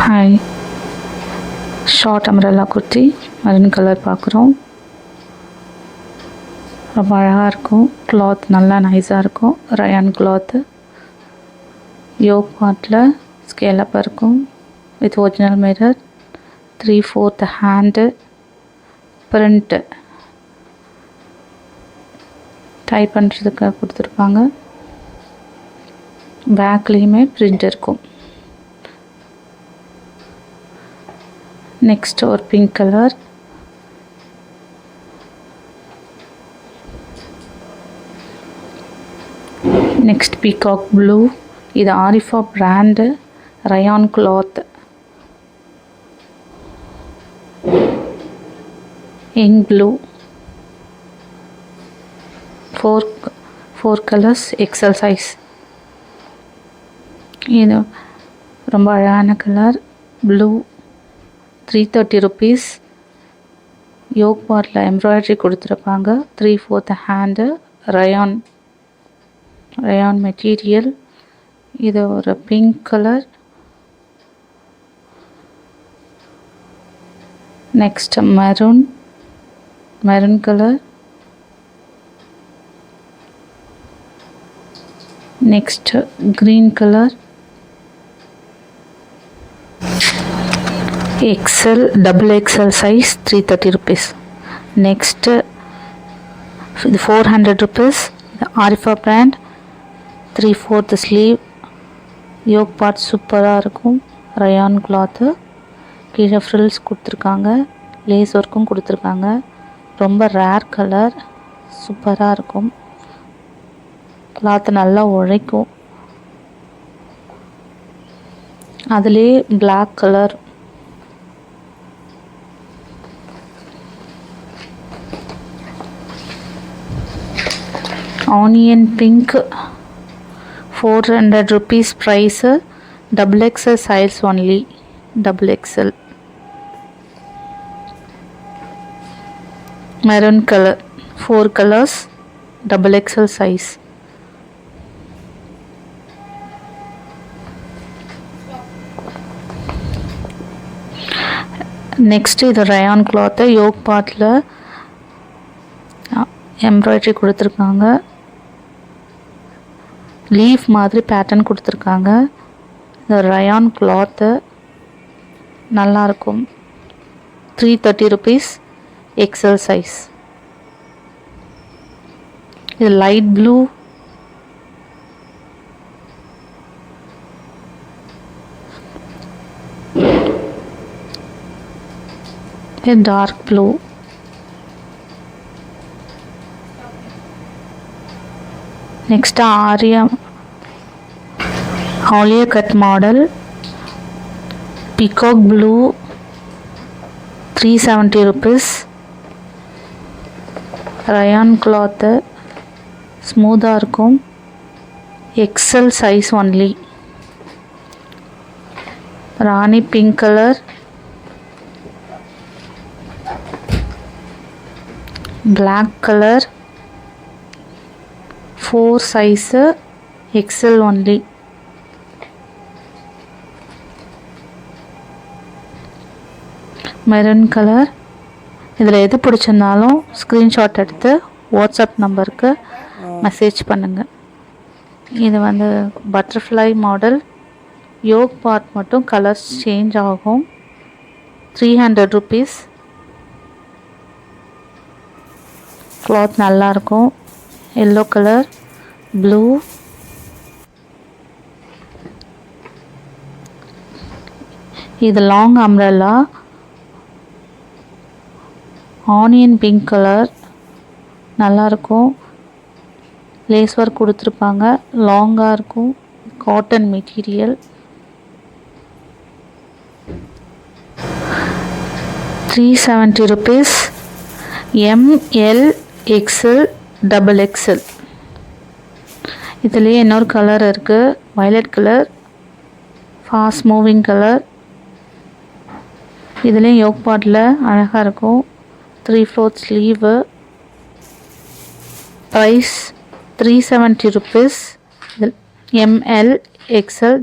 Hi, short umbrella kurti maroon colour பார்க்குறோம். ரொம்ப அழகாக இருக்கும். கிளாத் நல்லா நைஸாக இருக்கும். Rayon cloth. யோக் பார்ட்டில் ஸ்கேலப் இருக்கும் with original mirror. 3/4 hand print type பண்ணுறதுக்கு கொடுத்துருப்பாங்க. பேக்லேயுமே பிரிண்ட் இருக்கும். நெக்ஸ்ட் ஒரு pink colour. Next peacock blue. இது Arifa brand rayon cloth. Ink blue. Four colours, XL size. இது ரொம்ப அழகான கலர் ப்ளூ. 330 rupees. யோக் பார்ட்டில் எம்ப்ராய்டரி கொடுத்துருப்பாங்க. 3/4 ஹேண்டு ரயான் மெட்டீரியல். இது ஒரு pink colour. Next maroon colour. Next green colour. XL, double XL size, 330 rupees. Next, 400 rupees. The Arifa brand, 3/4 sleeve. Yoke part சூப்பராக இருக்கும். Rayon cloth. கீழே frills கொடுத்துருக்காங்க. Lace ஒர்க்கும் கொடுத்துருக்காங்க. ரொம்ப ரேர் கலர். சூப்பராக இருக்கும். கிளாத்து நல்லா உழைக்கும். அதுலேயே black colour. Onion pink. 400 rupees price. Double XL size only. Double XL. Maroon color. 4 colors. Double XL size. Next இது ரயான் கிளாத்து. யோக் பார்ட்டில் எம்ப்ராய்டரி கொடுத்துருக்காங்க. லீஃப் மாதிரி பேட்டர்ன் கொடுத்துருக்காங்க. இந்த ரயான் கிளாத்து நல்லாயிருக்கும். 330 rupees. XL size. இது லைட் ப்ளூ. இது dark blue. Next Alia cut model. Peacock blue. 370 rupees. Rayon cloth. ஸ்மூத்தாக இருக்கும். XL size only. Rani pink colour. Black colour. 4 size. XL only. Maroon colour. இதில் எது பிடிச்சிருந்தாலும் ஸ்க்ரீன்ஷாட் எடுத்து வாட்ஸ்அப் நம்பருக்கு மெசேஜ் பண்ணுங்கள். இது வந்து பட்டர்ஃப்ளை மாடல். யோக் பார்ட் மட்டும் கலர்ஸ் சேஞ்ச் ஆகும். 300 rupees. கிளாத் நல்லாயிருக்கும். Yellow colour, blue. இது long umbrella. Onion pink colour நல்லாயிருக்கும். லேஸ் ஒர்க் கொடுத்துருப்பாங்க. லாங்காக இருக்கும். Cotton material. 370 rupees. ML, XL, double XL. இதுலேயே இன்னொரு கலர் இருக்குது. Violet colour. Fast moving colour. இதுலேயும் யோக் பார்ட்டில் அழகாக இருக்கும். 3/4 sleeve. Price 370 rupees. ML, XL,